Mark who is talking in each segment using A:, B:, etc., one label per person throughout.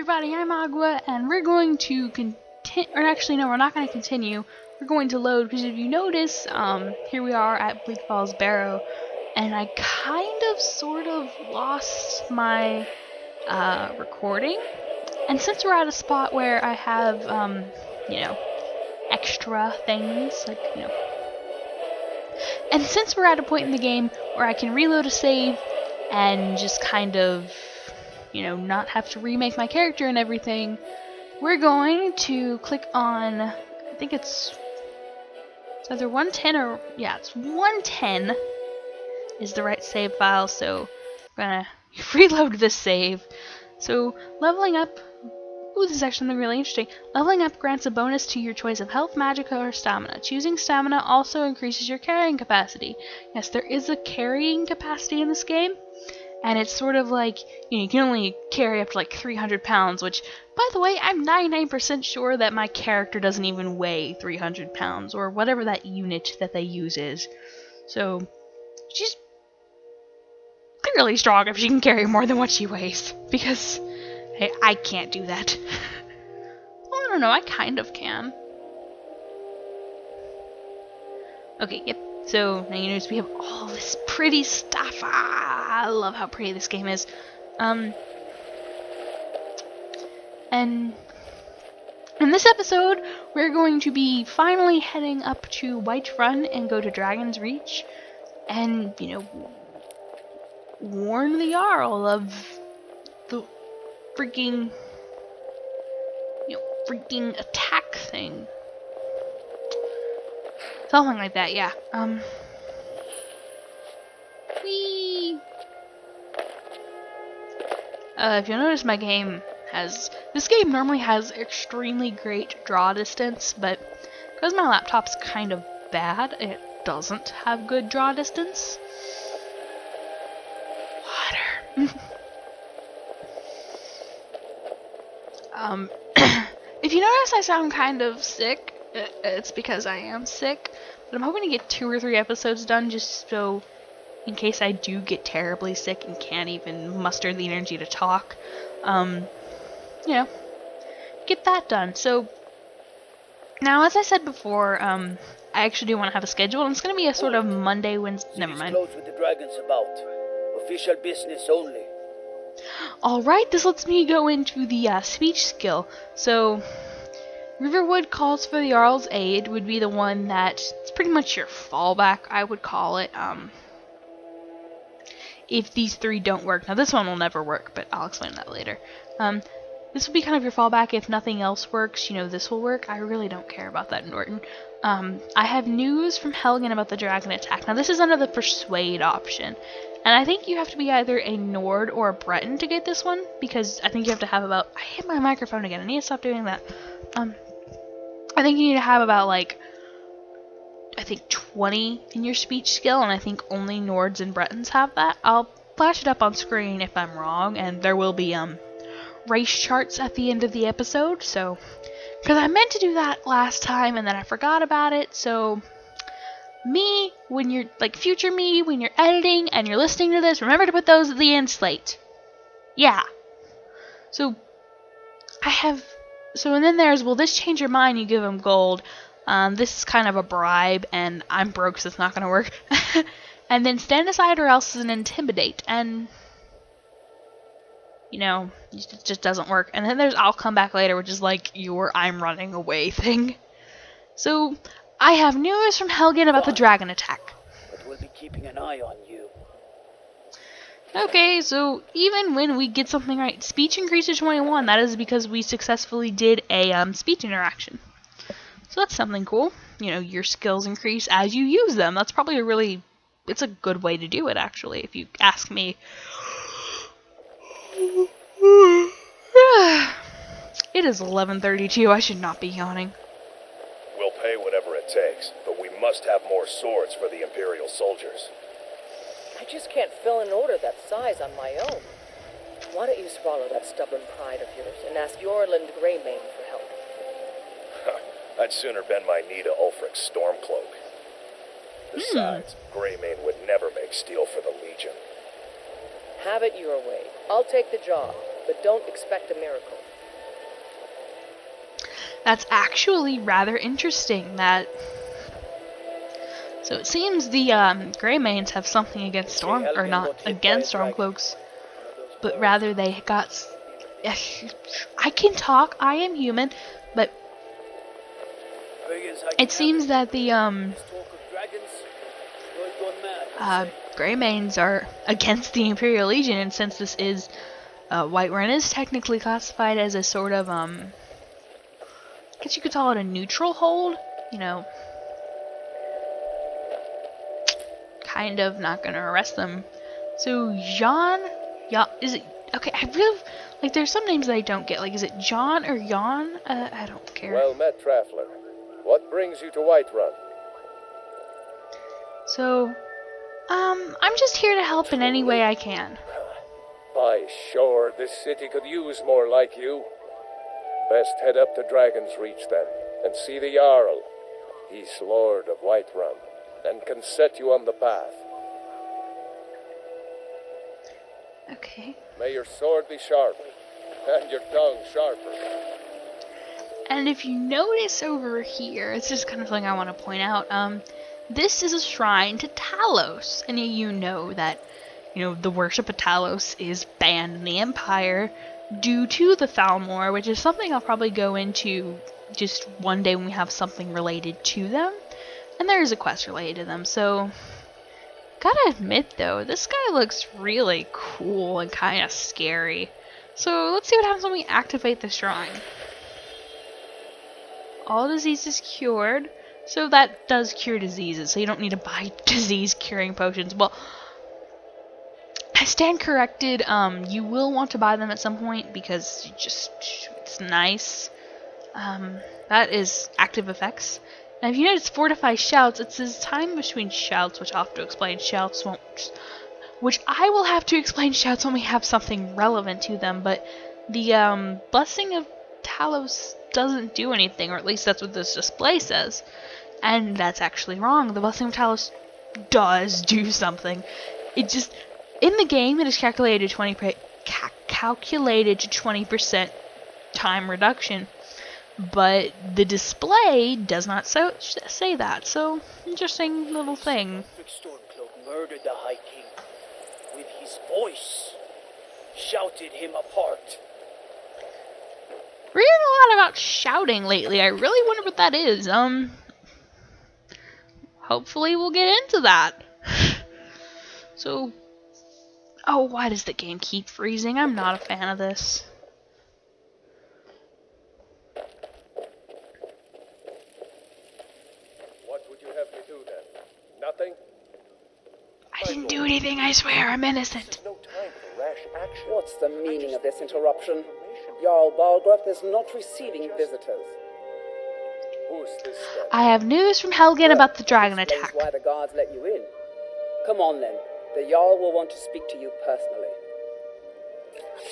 A: everybody, I'm Agua, and we're going to continue, or actually no, we're not going to continue, we're going to load, because if you notice, here we are at Bleak Falls Barrow, and I kind of, sort of, lost my, recording, and since we're at a spot where I have, you know, extra things, like, you know, and since we're at a point in the game where I can reload a save, and just kind of, you know, not have to remake my character and everything, we're going to click on, I think it's either 110 or, yeah, it's 110 is the right save file, so I'm gonna reload this save. So, leveling up, ooh, this is actually something really interesting. Leveling up grants a bonus to your choice of health, magic, or stamina. Choosing stamina also increases your carrying capacity. Yes, there is a carrying capacity in this game. And it's sort of like, you know, you can only carry up to like 300 pounds, which, by the way, I'm 99% sure that my character doesn't even weigh 300 pounds, or whatever that unit that they use is. So, she's clearly strong if she can carry more than what she weighs, because hey, I can't do that. Well, I don't know, I kind of can. Okay, yep. So, now you notice we have all this pretty stuff. Ah, I love how pretty this game is. And in this episode, we're going to be finally heading up to Whiterun and go to Dragon's Reach and, you know, warn the Jarl of the freaking, you know, freaking attack thing. Something like that, yeah. Whee! If you'll notice, my game has... This game normally has extremely great draw distance, but because my laptop's kind of bad, it doesn't have good draw distance. Water. If you notice I sound kind of sick, it's because I am sick, but I'm hoping to get 2 or 3 episodes done just so, in case I do get terribly sick and can't even muster the energy to talk, you know, get that done. So, now as I said before, I actually do want to have a schedule, and it's going to be a sort of Monday, Wednesday, never mind.
B: Close with the dragons about. Official business only.
A: Alright, this lets me go into the speech skill. So, Riverwood calls for the Jarl's aid would be the one that it's pretty much your fallback, I would call it, if these 3 don't work. Now this one will never work, but I'll explain that later. This will be kind of your fallback if nothing else works, you know, this will work. I really don't care about that in Norton. I have news from Helgen about the dragon attack. Now this is under the Persuade option. And I think you have to be either a Nord or a Breton to get this one, because I think you have to have about... I hit my microphone again, I need to stop doing that. I think you need to have about, like, I think 20 in your speech skill, and I think only Nords and Bretons have that. I'll flash it up on screen if I'm wrong, and there will be, race charts at the end of the episode, so... Because I meant to do that last time, and then I forgot about it, so... Me, when you're, like, future me, when you're editing and you're listening to this, remember to put those at the end slate. Yeah. So, I have... So, and then there's, will this change your mind? You give them gold. This is kind of a bribe, and I'm broke, so it's not going to work. And then stand aside or else is an intimidate, and... You know, it just doesn't work. And then there's I'll come back later, which is like your I'm running away thing. So, I have news from Helgen about the dragon attack.
B: But we'll be keeping an eye on you.
A: Okay, so even when we get something right, speech increased to 21. That is because we successfully did a speech interaction. So that's something cool. You know, your skills increase as you use them. That's probably it's a good way to do it, actually, if you ask me. It is 11:32. I should not be yawning.
C: We'll pay whatever it takes, but we must have more swords for the Imperial soldiers.
D: I just can't fill an order that size on my own. Why don't you swallow that stubborn pride of yours and ask Yorland Greymane for help?
C: I'd sooner bend my knee to Ulfric's Stormcloak. Besides, Greymane would never make steel for the Legion.
D: Have it your way. I'll take the job, but don't expect a miracle.
A: That's actually rather interesting. So it seems the Greymanes have something against Storm, or not against Stormcloaks, but rather they got. I can talk. I am human, but it seems that the Greymanes are against the Imperial Legion, and since this is Whiterun is technically classified as a sort of I guess you could call it a neutral hold. You know, kind of not gonna arrest them. So Jan, is it okay? I really like. There's some names that I don't get. Like, is it John or Jan? I don't care.
C: Well met, traveler. What brings you to Whiterun?
A: So, I'm just here to help in any way I can.
C: By sure, this city could use more like you. Best head up to Dragon's Reach then, and see the Jarl. He's Lord of Whiterun, and can set you on the path.
A: Okay.
C: May your sword be sharp, and your tongue sharper.
A: And if you notice over here, it's just kind of something I want to point out. This is a shrine to Talos, and you know that, the worship of Talos is banned in the Empire due to the Thalmor, which is something I'll probably go into just one day when we have something related to them. And there is a quest related to them, so gotta admit though, this guy looks really cool and kind of scary. So let's see what happens when we activate the shrine. All diseases cured. So that does cure diseases, so you don't need to buy disease-curing potions. Well, I stand corrected. You will want to buy them at some point because it's nice. That is active effects. Now, if you notice Fortify Shouts, it says time between shouts, which I'll have to explain. Shouts won't, which I will have to explain shouts when we have something relevant to them. But the Blessing of Talos doesn't do anything, or at least that's what this display says. And that's actually wrong. The Blessing of Talos does do something. It just, in the game, it is calculated to 20% time reduction. But the display does not say that. So, interesting little thing.
B: Stormcloak murdered the High King with his voice, shouted him apart.
A: We're hearing a lot about shouting lately. I really wonder what that is. Hopefully we'll get into that. So, oh, why does the game keep freezing? I'm not a fan of this.
C: What would you have me do then? Nothing?
A: I didn't do anything, I swear. I'm innocent.
C: No time for rash action.
E: What's the meaning of this interruption? Jarl Balgruth is not receiving visitors.
C: Who's this then?
A: I have news from Helgen about the dragon
E: Explains
A: attack.
E: why the guards let you in. Come on then. The Jarl will want to speak to you personally.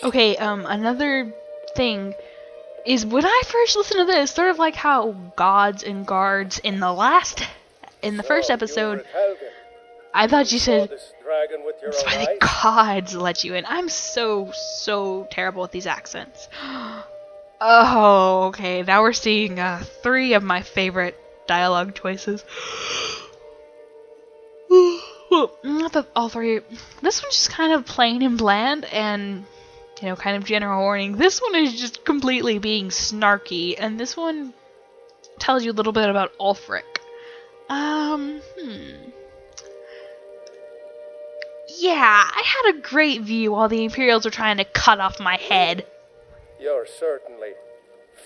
A: Okay, another thing is when I first listened to this, sort of like how gods and guards in the first episode, I thought you said it's why the gods let you in. I'm so terrible with these accents. Oh, okay, now we're seeing 3 of my favorite dialogue choices. Well, not that all 3. This one's just kind of plain and bland, and kind of general warning. This one is just completely being snarky, and this one tells you a little bit about Ulfric. Yeah, I had a great view while the Imperials were trying to cut off my head.
C: You're certainly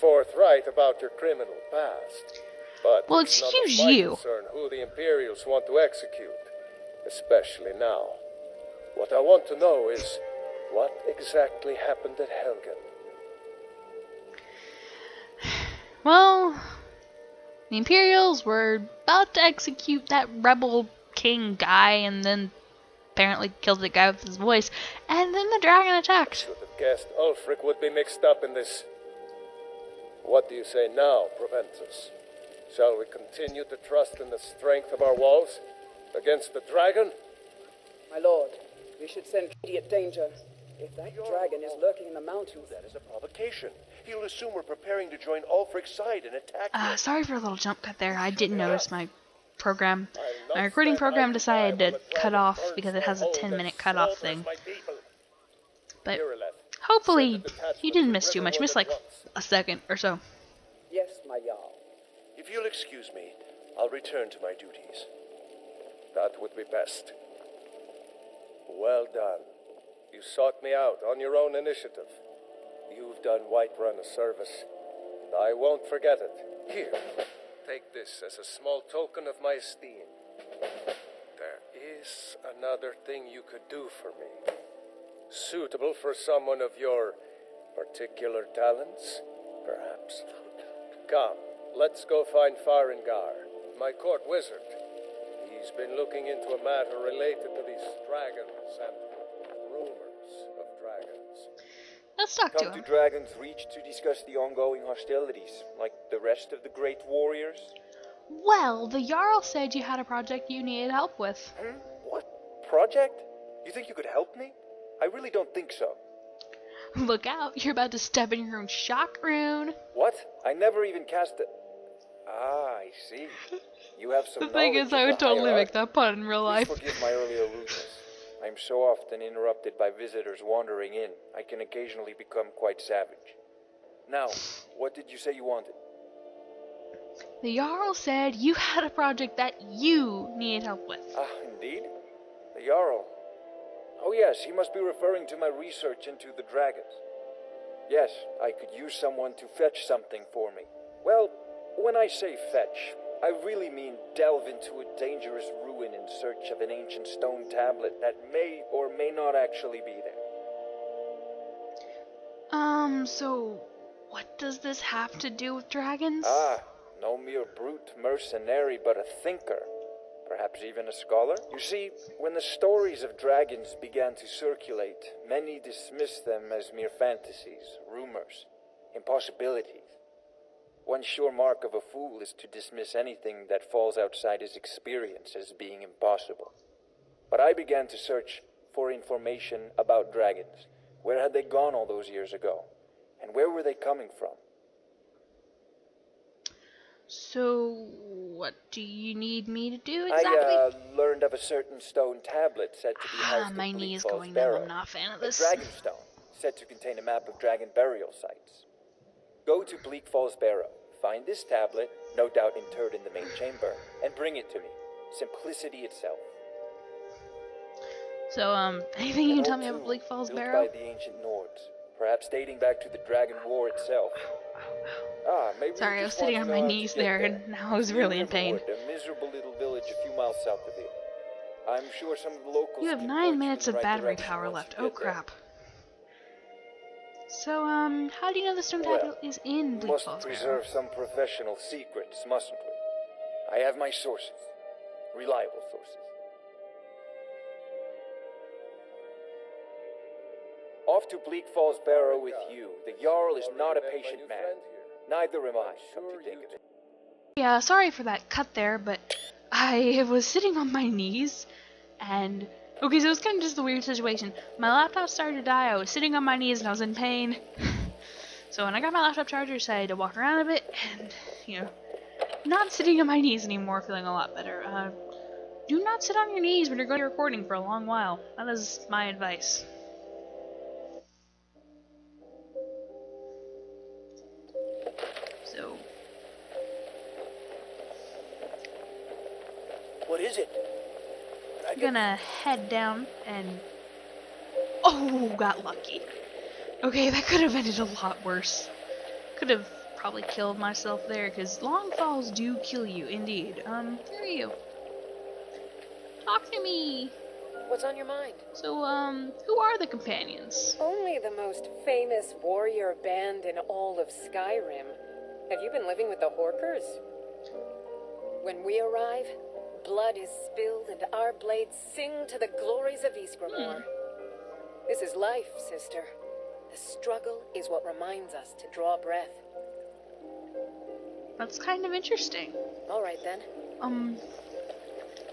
C: forthright about your criminal past. But
A: Well,
C: it's none
A: excuse
C: of my
A: you.
C: concern who the Imperials want to execute, especially now. What I want to know is what exactly happened at Helgen.
A: Well, the Imperials were about to execute that rebel king guy, and then apparently killed the guy with his voice, and then the dragon attacked.
C: Should have guessed Ulfric would be mixed up in this. What do you say now, Proventus? Shall we continue to trust in the strength of our walls against the dragon?
E: My lord, we should send immediate danger. If that dragon is lurking in the mountains,
C: That is a provocation. he'll assume we're preparing to join Ulfric's side and attack him.
A: Sorry for a little jump cut there. I didn't notice my program.
C: I'll not
A: My recording
C: stand
A: program
C: idly
A: decided
C: by
A: to
C: while a
A: cut
C: dragon
A: off
C: burns
A: because it
C: their
A: has a
C: hold
A: 10-minute
C: and
A: cutoff
C: slaughters
A: thing.
C: my people.
A: But
C: Irileth,
A: hopefully
C: send a detachment
A: you didn't
C: to
A: miss too much. You
C: Riverwood
A: missed
C: at
A: like
C: once.
A: a second or so.
E: Yes, my Jarl.
C: If you'll excuse me, I'll return to my duties. That would be best. Well done. You sought me out on your own initiative. You've done Whiterun a service, and I won't forget it. Here, take this as a small token of my esteem. There is another thing you could do for me. Suitable for someone of your particular talents, perhaps. Come, let's go find Farengar, my court wizard. He's been looking into a matter related to these dragons and rumors of dragons.
A: Let's talk to
F: Come to
A: him.
F: Dragon's Reach to discuss the ongoing hostilities, like the rest of the Great Warriors?
A: Well, the Jarl said you had a project you needed help with.
F: What? Project? You think you could help me? I really don't think so.
A: Look out, you're about to step in your own shock rune.
F: What? I never even cast a... Ah, I see. You have some
A: The thing
F: knowledge
A: is,
F: of
A: I
F: the
A: would totally
F: higher
A: make that pun in real
F: art.
A: life.
F: Please forgive my earlier rudeness. I'm so often interrupted by visitors wandering in, I can occasionally become quite savage. Now, what did you say you wanted?
A: The Jarl said you had a project that you needed help with.
F: Ah, indeed? The Jarl. Oh yes, he must be referring to my research into the dragons. Yes, I could use someone to fetch something for me. Well, when I say fetch, I really mean delve into a dangerous ruin in search of an ancient stone tablet that may or may not actually be there.
A: So what does this have to do with dragons?
F: Ah, no mere brute mercenary, but a thinker. Perhaps even a scholar? You see, when the stories of dragons began to circulate, many dismissed them as mere fantasies, rumors, impossibilities. One sure mark of a fool is to dismiss anything that falls outside his experience as being impossible. But I began to search for information about dragons. Where had they gone all those years ago? And where were they coming from?
A: So what do you need me to do exactly?
F: I learned of a certain stone tablet said to be housed
A: My
F: in
A: knee
F: Bleak
A: is
F: Falls
A: going numb.
F: Barrow.
A: I'm not a fan of
F: A
A: this.
F: dragon stone, said to contain a map of dragon burial sites. Go to Bleak Falls Barrow, find this tablet, no doubt interred in the main chamber, and bring it to me. Simplicity itself.
A: So, anything you can
F: An
A: tell
F: old
A: me about
F: tomb
A: Bleak Falls
F: built
A: Barrow?
F: by the ancient Nords, perhaps dating back to the Dragon War itself. Ah, maybe
A: Sorry,
F: you
A: I was
F: just
A: sitting
F: want
A: on
F: to
A: my
F: know how to
A: knees
F: get
A: there, and now I was
F: It's near
A: really in pain.
F: Riverwood, a miserable little village a few miles south of here. I'm sure some of the locals
A: You have
F: can
A: 9
F: point
A: minutes
F: you in
A: of
F: the right
A: battery
F: direction
A: power
F: once
A: left.
F: you
A: Oh
F: get there.
A: crap. So, how do you know the stone
F: Well,
A: tablet is in Bleak
F: must
A: Falls Barrow?
F: preserve some professional secrets, mustn't we? I have my sources. Reliable sources. Off to Bleak Falls Barrow with you. The Jarl is not a patient man. Neither am I, come to think of it.
A: Yeah, sorry for that cut there, but I was sitting on my knees, and okay, so it was kind of just a weird situation. My laptop started to die. I was sitting on my knees and I was in pain. So when I got my laptop charger, I decided to walk around a bit, and not sitting on my knees anymore, feeling a lot better. Do not sit on your knees when you're going to be recording for a long while. That is my advice. So,
B: What is it?
A: I'm gonna head down and... Oh, got lucky. Okay, that could have ended a lot worse. Could have probably killed myself there, because long falls do kill you, indeed. Who are you? Talk to me!
D: What's on your mind?
A: So, who are the companions?
G: Only the most famous warrior band in all of Skyrim. Have you been living with the Horkers? When we arrive, blood is spilled and our blades sing to the glories of Ysgramor. This is life, sister. The struggle is what reminds us to draw breath.
A: That's kind of interesting.
D: All right, then.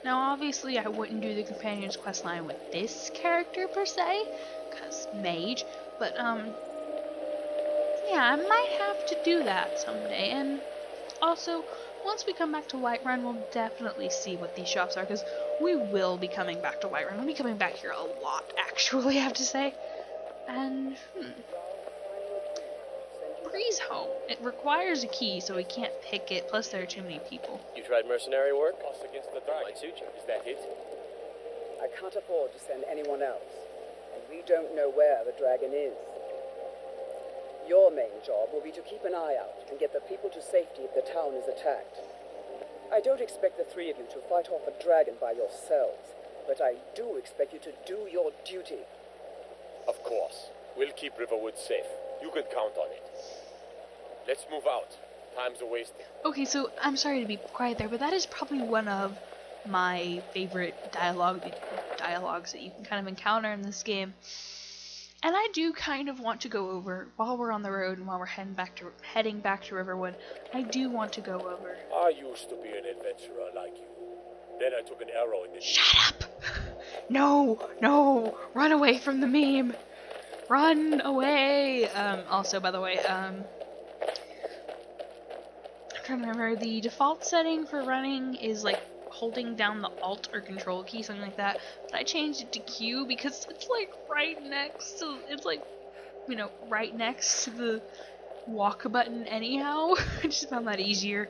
A: Now obviously I wouldn't do the companions questline with this character per se, cause mage, but yeah, yeah, I might have to do that someday. And also, once we come back to Whiterun, we'll definitely see what these shops are, because we will be coming back to Whiterun. We'll be coming back here a lot, actually, I have to say. And, Bree's home. It requires a key, so we can't pick it, plus there are too many people.
H: You tried mercenary work?
B: Us against the dragon.
H: Might suit you.
B: Is that it?
E: I can't afford to send anyone else, and we don't know where the dragon is. Your main job will be to keep an eye out and get the people to safety if the town is attacked. I don't expect the three of you to fight off a dragon by yourselves, but I do expect you to do your duty.
B: Of course. We'll keep Riverwood safe. You can count on it. Let's move out. Time's a wasting.
A: Okay, so I'm sorry to be quiet there, but that is probably one of my favorite dialogues that you can kind of encounter in this game. And I do kind of want to go over, while we're on the road and while we're heading back to Riverwood, I do want to go over.
B: I used to be an adventurer like you. Then I took an arrow in the knee.
A: Shut up! No! Run away from the meme! Run away! Also, by the way, I'm trying to remember, the default setting for running is like holding down the Alt or Control key, something like that. But I changed it to Q because it's like right next to, right next to the walk button anyhow. I just found that easier.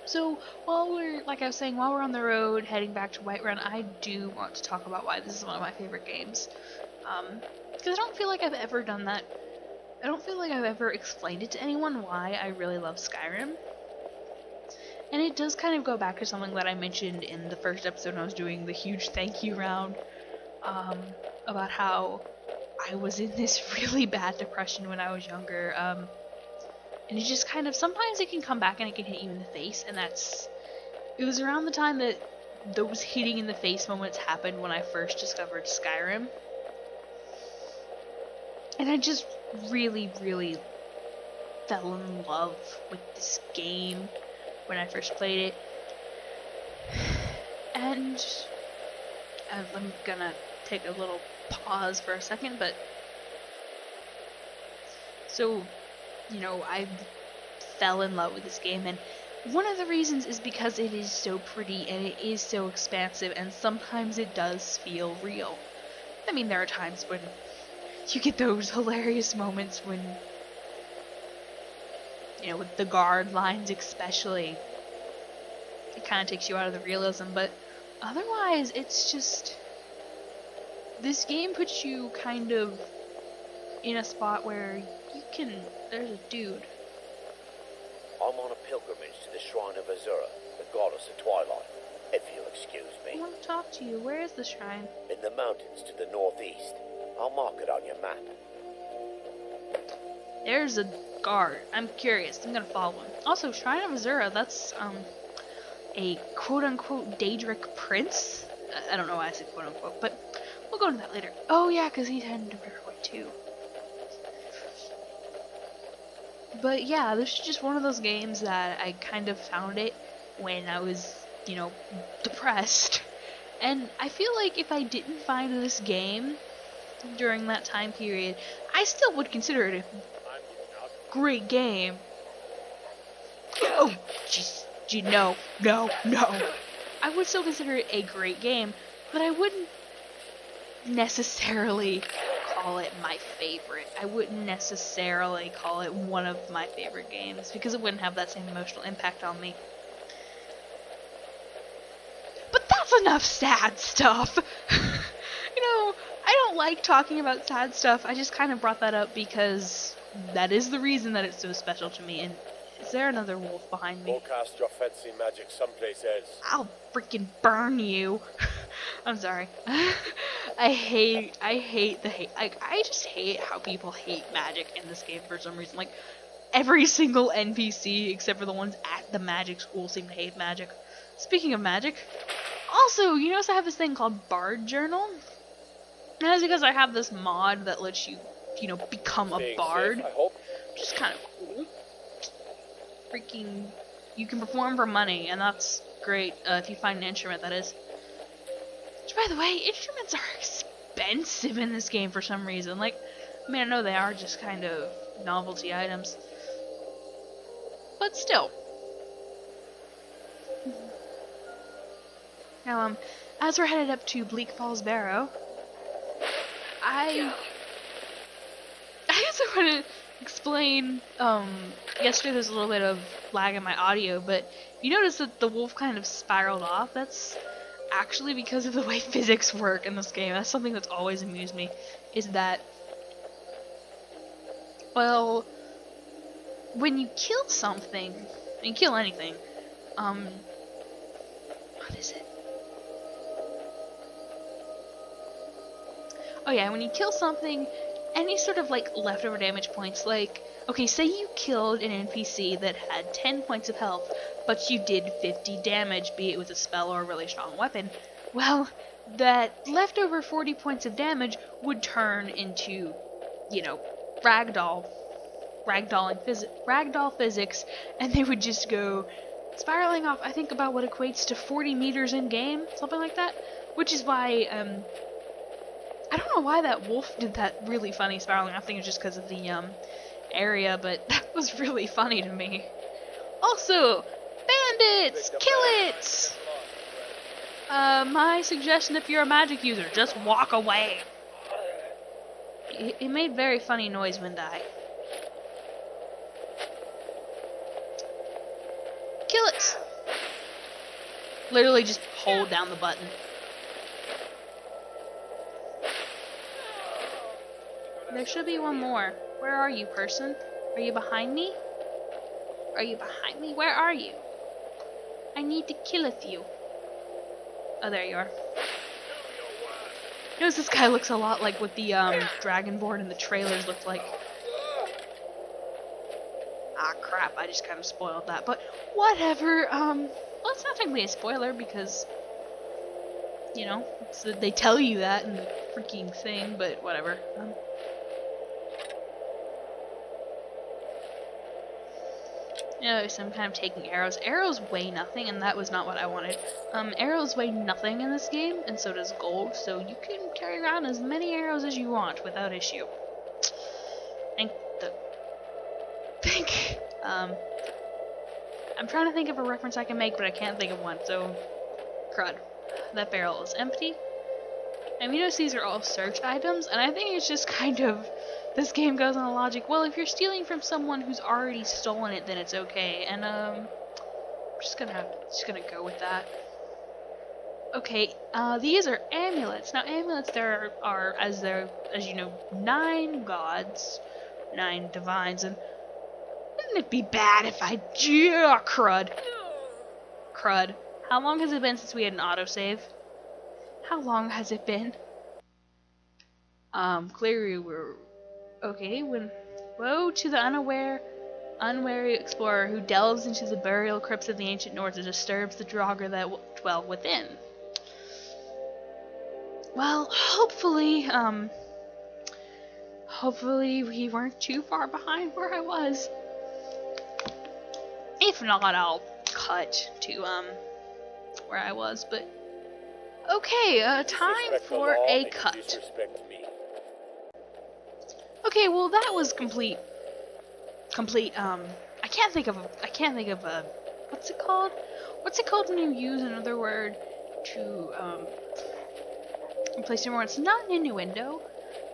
A: So, while we're on the road heading back to Whiterun, I do want to talk about why this is one of my favorite games. Because I don't feel like I've ever done that. I don't feel like I've ever explained it to anyone why I really love Skyrim. And it does kind of go back to something that I mentioned in the first episode when I was doing the huge thank you round, about how I was in this really bad depression when I was younger, and it just kind of, sometimes it can come back and it can hit you in the face, and it was around the time that those hitting in the face moments happened when I first discovered Skyrim. And I just really, really fell in love with this game when I first played it. And I'm gonna take a little pause for a second, but so, I fell in love with this game, and one of the reasons is because it is so pretty and it is so expansive, and sometimes it does feel real. I mean, there are times when you get those hilarious moments when, with the guard lines especially, it kind of takes you out of the realism, but otherwise, it's just, this game puts you kind of in a spot where there's a dude.
H: I'm on a pilgrimage to the shrine of Azura, the goddess of twilight, if you'll excuse
A: I
H: me.
A: want to talk to you. Where is the shrine?
H: In the mountains to the northeast. I'll mark it on your map.
A: There's a guard. I'm curious. I'm gonna follow him. Also, Shrine of Azura, that's, a quote-unquote Daedric prince? I don't know why I said quote-unquote, but we'll go into that later. Oh yeah, because he's heading to Riverwood too. But yeah, this is just one of those games that I kind of found it when I was, depressed. And I feel like if I didn't find this game during that time period, I still would consider it a great game. Oh, jeez. No. I would still consider it a great game, but I wouldn't necessarily call it my favorite. I wouldn't necessarily call it one of my favorite games, because it wouldn't have that same emotional impact on me. But that's enough sad stuff. I don't like talking about sad stuff. I just kind of brought that up because that is the reason that it's so special to me. And is there another wolf behind me?
B: Go cast your fancy magic someplace else.
A: I'll freaking burn you. I'm sorry. I just hate how people hate magic in this game for some reason. Like, every single NPC except for the ones at the magic school seem to hate magic. Speaking of magic, also, you notice I have this thing called Bard Journal? And that's because I have this mod that lets you, become a bard.
B: Safe, I hope.
A: Which is kind of cool. Freaking, you can perform for money, and that's great, if you find an instrument, that is. Which, by the way, instruments are expensive in this game for some reason. Like, I mean, I know they are just kind of novelty items, but still. Now, as we're headed up to Bleak Falls Barrow, I guess I want to explain, yesterday there was a little bit of lag in my audio, but you notice that the wolf kind of spiraled off. That's actually because of the way physics work in this game. That's something that's always amused me, is that, well, when you kill something, when you kill anything, what is it? Oh yeah, when you kill something, any sort of like leftover damage points, like, okay, say you killed an NPC that had 10 points of health, but you did 50 damage, be it with a spell or a really strong weapon, well, that leftover 40 points of damage would turn into, you know, ragdoll physics, and they would just go spiraling off, I think about what equates to 40 meters in game, something like that, which is why, I don't know why that wolf did that really funny spiraling. I think it's just because of the area, but that was really funny to me. Also, bandits, kill it! My suggestion if you're a magic user, just walk away. It made very funny noise when die. Kill it! Literally just hold down the button. There should be one more. Where are you, person? Are you behind me? Are you behind me? Where are you? I need to killeth you. Oh, there you are. Notice this guy looks a lot like what the Dragonborn in the trailers looked like. Ah, crap, I just kind of spoiled that. But whatever, well, it's not technically a spoiler because, you know, they tell you that in the freaking thing, but whatever. So I'm kind of taking arrows. Arrows weigh nothing, and that was not what I wanted. Arrows weigh nothing in this game, and so does gold, so you can carry around as many arrows as you want without issue. I'm trying to think of a reference I can make, but I can't think of one, so crud. That barrel is empty. And you notice these are all search items, and I think it's just kind of, this game goes on the logic, well, if you're stealing from someone who's already stolen it, then it's okay, and I'm just gonna go with that. Okay, these are amulets. Now amulets, there are, as you know, 9 gods, 9 divines, and wouldn't it be bad if I, crud. How long has it been since we had an autosave? How long has it been? Clearly we're okay. Woe to the unwary explorer who delves into the burial crypts of the ancient North and disturbs the Draugr that dwell within. Well, hopefully we weren't too far behind where I was. If not, I'll cut to where I was, but okay, time for a cut. Okay, well that was complete, I can't think of a, what's it called? What's it called when you use another word to, replace your word? It's not an innuendo,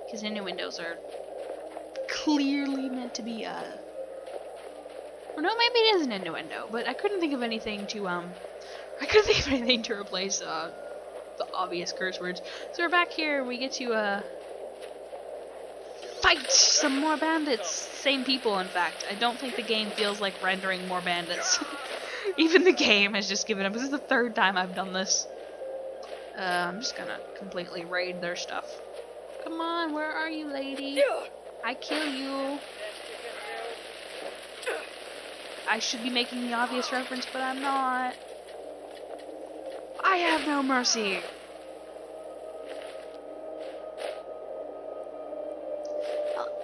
A: because innuendos are clearly meant to be, or no, maybe it is an innuendo, but I couldn't think of anything to, replace, the obvious curse words. So we're back here, and we get to, fight some more bandits. Same people, in fact. I don't think the game feels like rendering more bandits. Even the game has just given up. This is the 3rd time I've done this. I'm just gonna completely raid their stuff. Come on, where are you, lady? I kill you. I should be making the obvious reference, but I'm not. I have no mercy.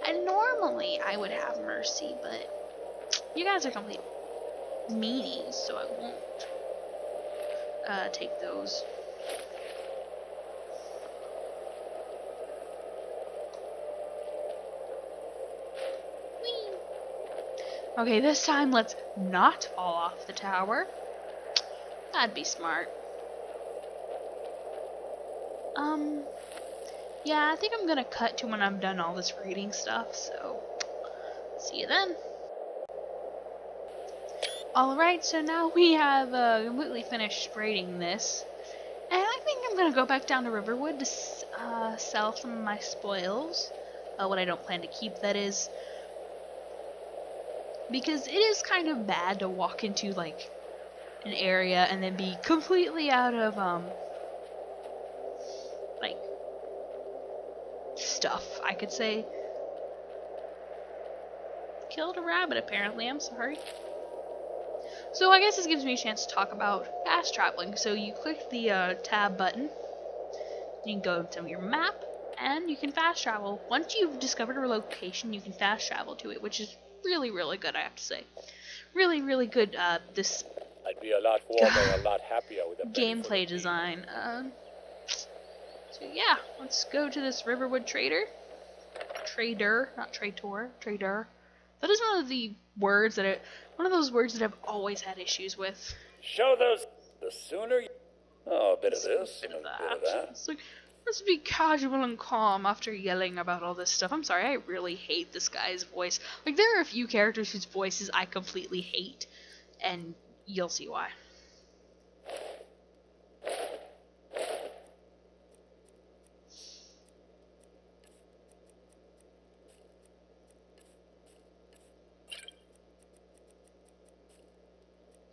A: And normally I would have mercy, but you guys are complete meanies, so I won't take those. Okay, this time let's not fall off the tower. That'd be smart. Yeah, I think I'm gonna cut to when I'm done all this raiding stuff, so see you then. Alright, so now we have completely finished raiding this, and I think I'm gonna go back down to Riverwood to sell some of my spoils, what I don't plan to keep, that is, because it is kind of bad to walk into, like, an area and then be completely out of, like, stuff, I could say. Killed a rabbit, apparently, I'm sorry. So I guess this gives me a chance to talk about fast traveling. So you click the tab button, you can go to your map, and you can fast travel. Once you've discovered a location, you can fast travel to it, which is really, really good, I have to say. Really, really good, this
B: I'd be a lot warmer, a lot happier with a belly full
A: gameplay
B: of
A: design. So yeah, let's go to this Riverwood Trader. Trader, not Traitor, Trader. That is one of the words that one of those words that I've always had issues with.
I: Show those. The sooner you. Oh, a bit of this
A: Bit
I: and
A: of
I: a bit of
A: that.
I: that.
A: It's like, let's be casual and calm after yelling about all this stuff. I'm sorry, I really hate this guy's voice. Like, there are a few characters whose voices I completely hate, and you'll see why.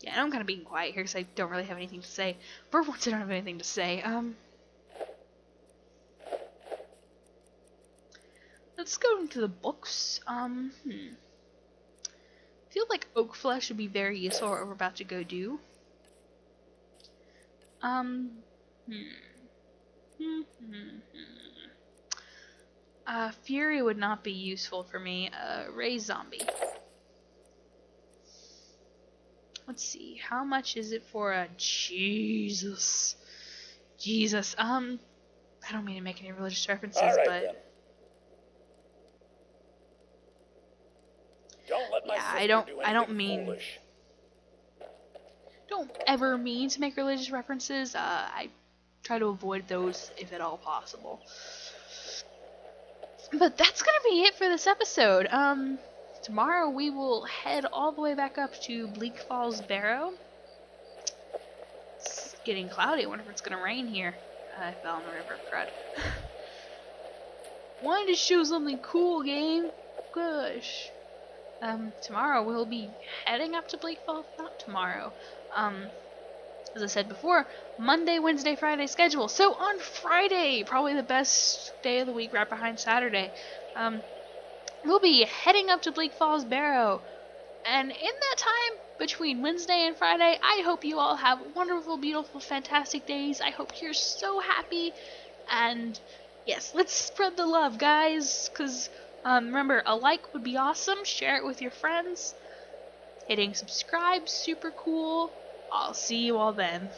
A: Yeah, and I'm kind of being quiet here because I don't really have anything to say. For once, I don't have anything to say. Let's go into the books. I feel like oak flesh would be very useful what we're about to go do. Fury would not be useful for me. Raise zombie. Let's see, how much is it for a Jesus? I don't mean to make any religious references,
I: All right,
A: but
I: then. Don't let my
A: yeah,
I: sister
A: I don't
I: anything
A: mean,
I: foolish.
A: don't ever mean to make religious references. I try to avoid those if at all possible. But that's gonna be it for this episode. Tomorrow we will head all the way back up to Bleak Falls Barrow. It's getting cloudy. I wonder if it's gonna rain here. I fell in the river. Crud. Wanted to show something cool, game. Gosh. Tomorrow we'll be heading up to Bleak Falls. Not tomorrow. As I said before, Monday, Wednesday, Friday schedule. So on Friday, probably the best day of the week, right behind Saturday, we'll be heading up to Bleak Falls Barrow. And in that time, between Wednesday and Friday, I hope you all have wonderful, beautiful, fantastic days. I hope you're so happy. And yes, let's spread the love, guys. Because remember, a like would be awesome. Share it with your friends. Hitting subscribe, super cool. I'll see you all then.